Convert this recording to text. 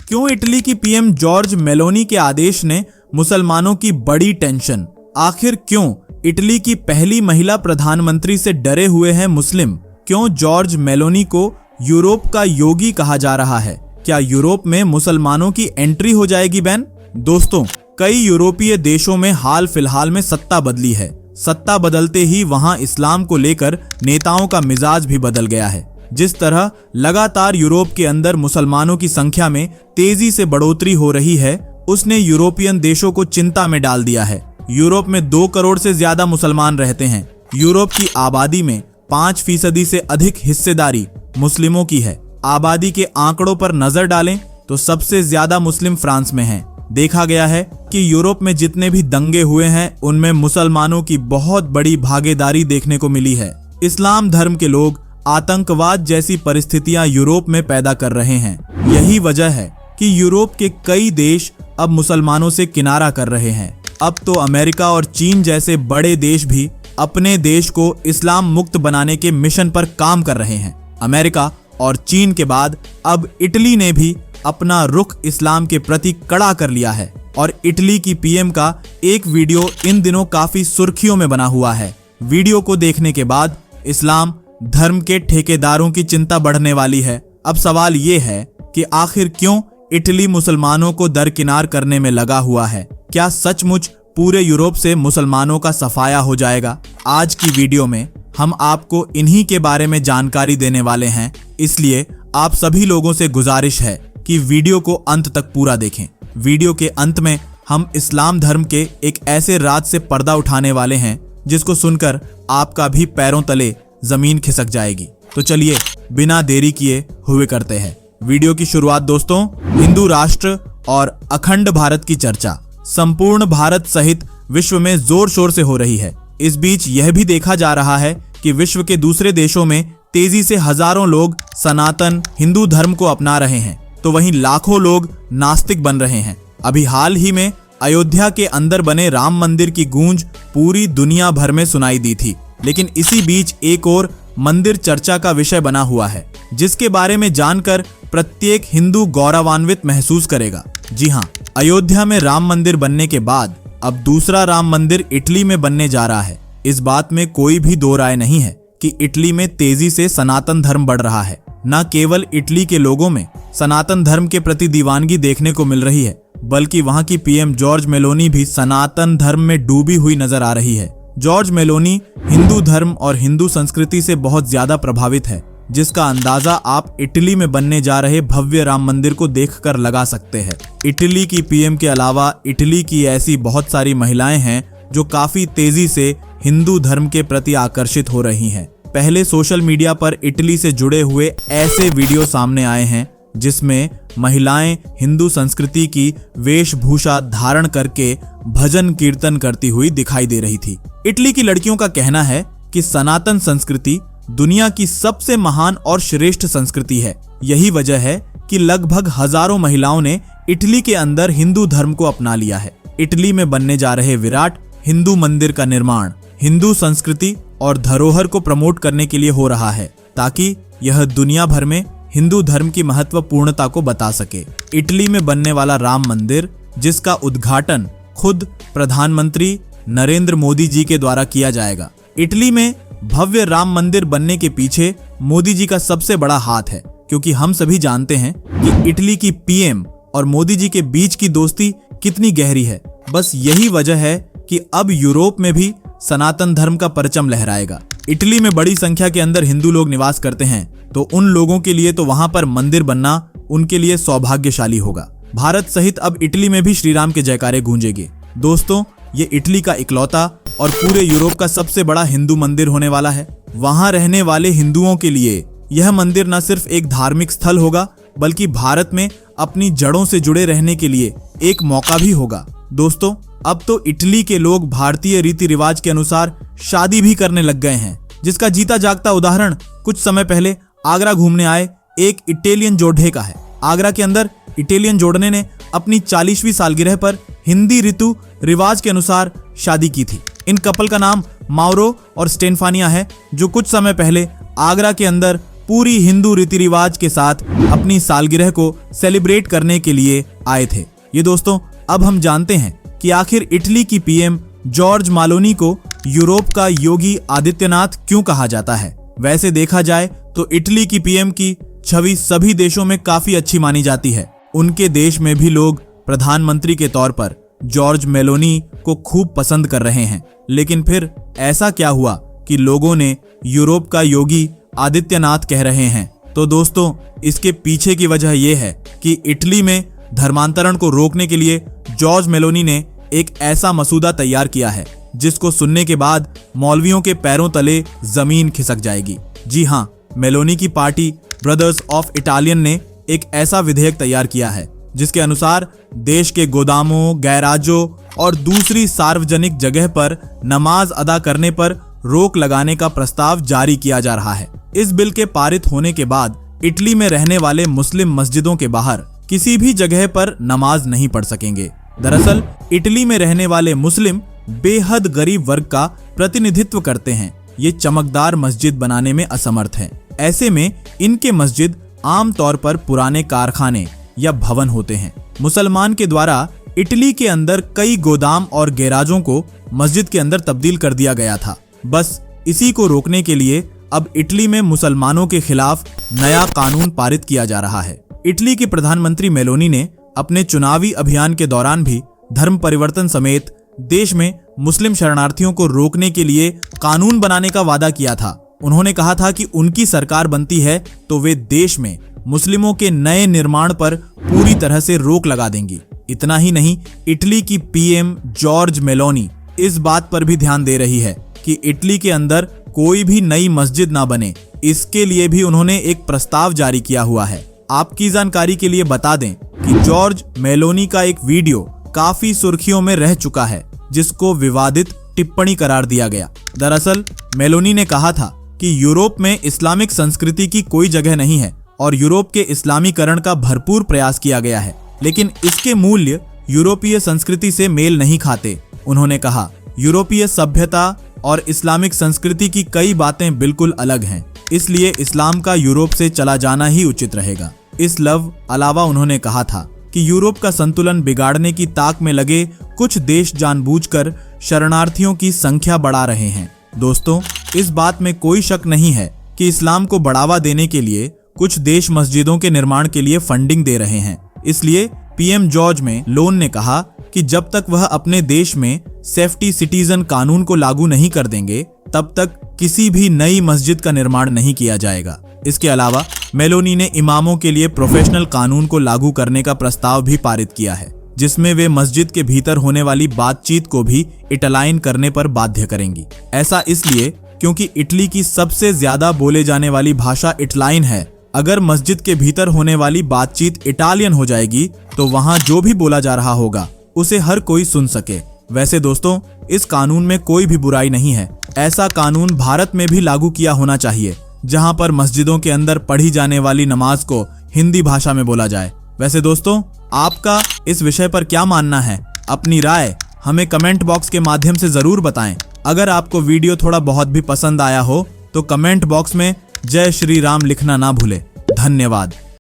क्यों इटली की PM George Meloni के आदेश ने मुसलमानों की बड़ी टेंशन? आखिर क्यों इटली की पहली महिला प्रधानमंत्री से डरे हुए हैं मुस्लिम? क्यों जॉर्ज मेलोनी को यूरोप का योगी कहा जा रहा है? क्या यूरोप में मुसलमानों की एंट्री हो जाएगी बैन? दोस्तों, कई यूरोपीय देशों में हाल फिलहाल में सत्ता बदली है। सत्ता बदलते ही वहां इस्लाम को लेकर नेताओं का मिजाज भी बदल गया है। जिस तरह लगातार यूरोप के अंदर मुसलमानों की संख्या में तेजी से बढ़ोतरी हो रही है, उसने यूरोपियन देशों को चिंता में डाल दिया है। यूरोप में 2 करोड़ से ज्यादा मुसलमान रहते हैं। यूरोप की आबादी में 5% से अधिक हिस्सेदारी मुस्लिमों की है। आबादी के आंकड़ों पर नजर डालें तो सबसे ज्यादा मुस्लिम फ्रांस में हैं। देखा गया है कि यूरोप में जितने भी दंगे हुए हैं उनमें मुसलमानों की बहुत बड़ी भागीदारी देखने को मिली है। इस्लाम धर्म के लोग आतंकवाद जैसी परिस्थितियां यूरोप में पैदा कर रहे हैं। यही वजह है कि यूरोप के कई देश अब मुसलमानों से किनारा कर रहे हैं। अब तो अमेरिका और चीन जैसे बड़े देश भी अपने देश को इस्लाम मुक्त बनाने के मिशन पर काम कर रहे हैं। अमेरिका और चीन के बाद अब इटली ने भी अपना रुख इस्लाम के प्रति कड़ा कर लिया है और इटली की पीएम का एक वीडियो इन दिनों काफी सुर्खियों में बना हुआ है। वीडियो को देखने के बाद इस्लाम धर्म के ठेकेदारों की चिंता बढ़ने वाली है। अब सवाल ये है कि आखिर क्यों इटली मुसलमानों को दरकिनार करने में लगा हुआ है? क्या सचमुच पूरे यूरोप से मुसलमानों का सफाया हो जाएगा? आज की वीडियो में हम आपको इन्हीं के बारे में जानकारी देने वाले हैं, इसलिए आप सभी लोगों से गुजारिश है कि वीडियो को अंत तक पूरा देखें। वीडियो के अंत में हम इस्लाम धर्म के एक ऐसे राज से पर्दा उठाने वाले हैं जिसको सुनकर आपका भी पैरों तले जमीन खिसक जाएगी। तो चलिए बिना देरी किए हुए करते हैं वीडियो की शुरुआत। दोस्तों, हिंदू राष्ट्र और अखंड भारत की चर्चा संपूर्ण भारत सहित विश्व में जोर शोर से हो रही है। इस बीच यह भी देखा जा रहा है कि विश्व के दूसरे देशों में तेजी से हजारों लोग सनातन हिंदू धर्म को अपना रहे हैं, तो वहीं लाखों लोग नास्तिक बन रहे हैं। अभी हाल ही में अयोध्या के अंदर बने राम मंदिर की गूंज पूरी दुनिया भर में सुनाई दी थी, लेकिन इसी बीच एक और मंदिर चर्चा का विषय बना हुआ है जिसके बारे में जानकर प्रत्येक हिंदू गौरवान्वित महसूस करेगा। जी हाँ, अयोध्या में राम मंदिर बनने के बाद अब दूसरा राम मंदिर इटली में बनने जा रहा है। इस बात में कोई भी दो राय नहीं है कि इटली में तेजी से सनातन धर्म बढ़ रहा है। न केवल इटली के लोगों में सनातन धर्म के प्रति दीवानगी देखने को मिल रही है, बल्कि वहां की पीएम जॉर्ज मेलोनी भी सनातन धर्म में डूबी हुई नजर आ रही है। जॉर्ज मेलोनी हिंदू धर्म और हिंदू संस्कृति से बहुत ज्यादा प्रभावित है, जिसका अंदाजा आप इटली में बनने जा रहे भव्य राम मंदिर को देखकर लगा सकते हैं। इटली की पीएम के अलावा इटली की ऐसी बहुत सारी महिलाएं हैं जो काफी तेजी से हिंदू धर्म के प्रति आकर्षित हो रही हैं। पहले सोशल मीडिया पर इटली से जुड़े हुए ऐसे वीडियो सामने आए हैं जिसमें महिलाएं हिंदू संस्कृति की वेशभूषा धारण करके भजन कीर्तन करती हुई दिखाई दे रही थी। इटली की लड़कियों का कहना है कि सनातन संस्कृति दुनिया की सबसे महान और श्रेष्ठ संस्कृति है। यही वजह है कि लगभग हजारों महिलाओं ने इटली के अंदर हिंदू धर्म को अपना लिया है। इटली में बनने जा रहे विराट हिंदू मंदिर का निर्माण हिंदू संस्कृति और धरोहर को प्रमोट करने के लिए हो रहा है, ताकि यह दुनिया भर में हिंदू धर्म की महत्वपूर्णता को बता सके। इटली में बनने वाला राम मंदिर, जिसका उद्घाटन खुद प्रधानमंत्री नरेंद्र मोदी जी के द्वारा किया जाएगा। इटली में भव्य राम मंदिर बनने के पीछे मोदी जी का सबसे बड़ा हाथ है, क्योंकि हम सभी जानते हैं कि इटली की पीएम और मोदी जी के बीच की दोस्ती कितनी गहरी है। बस यही वजह है कि अब यूरोप में भी सनातन धर्म का परचम लहराएगा। इटली में बड़ी संख्या के अंदर हिंदू लोग निवास करते हैं, तो उन लोगों के लिए तो वहां पर मंदिर बनना उनके लिए सौभाग्यशाली होगा। भारत सहित अब इटली में भी श्री राम के जयकारे गूंजेंगे। दोस्तों, ये इटली का इकलौता और पूरे यूरोप का सबसे बड़ा हिंदू मंदिर होने वाला है। वहां रहने वाले हिंदुओं के लिए यह मंदिर न सिर्फ एक धार्मिक स्थल होगा, बल्कि भारत में अपनी जड़ों से जुड़े रहने के लिए एक मौका भी होगा। दोस्तों, अब तो इटली के लोग भारतीय रीति रिवाज के अनुसार शादी भी करने लग गए हैं, जिसका जीता जागता उदाहरण कुछ समय पहले आगरा घूमने आए एक इटालियन जोड़े का है। आगरा के अंदर इटालियन जोड़ने ने अपनी 40वीं सालगिरह पर हिंदी ऋतु रिवाज के अनुसार शादी की थी। इन कपल का नाम माउरो और स्टेफानिया है, जो कुछ समय पहले आगरा के अंदर पूरी हिंदू रीति रिवाज के साथ अपनी सालगिरह को सेलिब्रेट करने के लिए आए थे। ये दोस्तों, अब हम जानते हैं कि आखिर इटली की पीएम जॉर्ज मेलोनी को यूरोप का योगी आदित्यनाथ क्यों कहा जाता है। वैसे देखा जाए तो इटली की पीएम की छवि सभी देशों में काफी अच्छी मानी जाती है। उनके देश में भी लोग प्रधानमंत्री के तौर पर जॉर्ज मेलोनी को खूब पसंद कर रहे हैं। लेकिन फिर ऐसा क्या हुआ कि लोगों ने यूरोप का योगी आदित्यनाथ कह रहे हैं? तो दोस्तों, इसके पीछे की वजह यह है कि इटली में धर्मांतरण को रोकने के लिए जॉर्ज मेलोनी ने एक ऐसा मसूदा तैयार किया है जिसको सुनने के बाद मौलवियों के पैरों तले जमीन खिसक जाएगी। जी हाँ, मेलोनी की पार्टी ब्रदर्स ऑफ इटालियन ने एक ऐसा विधेयक तैयार किया है जिसके अनुसार देश के गोदामों, गैराजों और दूसरी सार्वजनिक जगह पर नमाज अदा करने पर रोक लगाने का प्रस्ताव जारी किया जा रहा है। इस बिल के पारित होने के बाद इटली में रहने वाले मुस्लिम मस्जिदों के बाहर किसी भी जगह पर नमाज नहीं पढ़ सकेंगे। दरअसल इटली में रहने वाले मुस्लिम बेहद गरीब वर्ग का प्रतिनिधित्व करते हैं। ये चमकदार मस्जिद बनाने में असमर्थ हैं। ऐसे में इनके मस्जिद आमतौर पर पुराने कारखाने या भवन होते हैं। मुसलमान के द्वारा इटली के अंदर कई गोदाम और गैराजों को मस्जिद के अंदर तब्दील कर दिया गया था। बस इसी को रोकने के लिए अब इटली में मुसलमानों के खिलाफ नया कानून पारित किया जा रहा है। इटली के प्रधानमंत्री मेलोनी ने अपने चुनावी अभियान के दौरान भी धर्म परिवर्तन समेत देश में मुस्लिम शरणार्थियों को रोकने के लिए कानून बनाने का वादा किया था। उन्होंने कहा था कि उनकी सरकार बनती है तो वे देश में मुस्लिमों के नए निर्माण पर पूरी तरह से रोक लगा देंगी। इतना ही नहीं, इटली की पीएम जॉर्ज मेलोनी इस बात पर भी ध्यान दे रही है कि इटली के अंदर कोई भी नई मस्जिद ना बने। इसके लिए भी उन्होंने एक प्रस्ताव जारी किया हुआ है। आपकी जानकारी के लिए बता दें कि जॉर्ज मेलोनी का एक वीडियो काफी सुर्खियों में रह चुका है, जिसको विवादित टिप्पणी करार दिया गया। दरअसल मेलोनी ने कहा था कि यूरोप में इस्लामिक संस्कृति की कोई जगह नहीं है और यूरोप के इस्लामीकरण का भरपूर प्रयास किया गया है, लेकिन इसके मूल्य यूरोपीय संस्कृति से मेल नहीं खाते। उन्होंने कहा, यूरोपीय सभ्यता और इस्लामिक संस्कृति की कई बातें बिल्कुल अलग हैं, इसलिए इस्लाम का यूरोप से चला जाना ही उचित रहेगा। इस अलावा उन्होंने कहा था कि यूरोप का संतुलन बिगाड़ने की ताक में लगे कुछ देश जानबूझकर शरणार्थियों की संख्या बढ़ा रहे हैं। दोस्तों, इस बात में कोई शक नहीं है कि इस्लाम को बढ़ावा देने के लिए कुछ देश मस्जिदों के निर्माण के लिए फंडिंग दे रहे हैं। इसलिए पीएम जॉर्ज मेलोनी ने कहा कि जब तक वह अपने देश में सेफ्टी सिटीजन कानून को लागू नहीं कर देंगे, तब तक किसी भी नई मस्जिद का निर्माण नहीं किया जाएगा। इसके अलावा मेलोनी ने इमामों के लिए प्रोफेशनल कानून को लागू करने का प्रस्ताव भी पारित किया है, जिसमें वे मस्जिद के भीतर होने वाली बातचीत को भी इटालियन करने पर बाध्य करेंगी। ऐसा इसलिए क्योंकि इटली की सबसे ज्यादा बोले जाने वाली भाषा इटालियन है। अगर मस्जिद के भीतर होने वाली बातचीत इटालियन हो जाएगी तो वहां जो भी बोला जा रहा होगा उसे हर कोई सुन सके। वैसे दोस्तों, इस कानून में कोई भी बुराई नहीं है। ऐसा कानून भारत में भी लागू किया होना चाहिए, जहां पर मस्जिदों के अंदर पढ़ी जाने वाली नमाज को हिंदी भाषा में बोला जाए। वैसे दोस्तों, आपका इस विषय पर क्या मानना है? अपनी राय हमें कमेंट बॉक्स के माध्यम से जरूर बताएं। अगर आपको वीडियो थोड़ा बहुत भी पसंद आया हो तो कमेंट बॉक्स में जय श्री राम लिखना ना भूलें। धन्यवाद।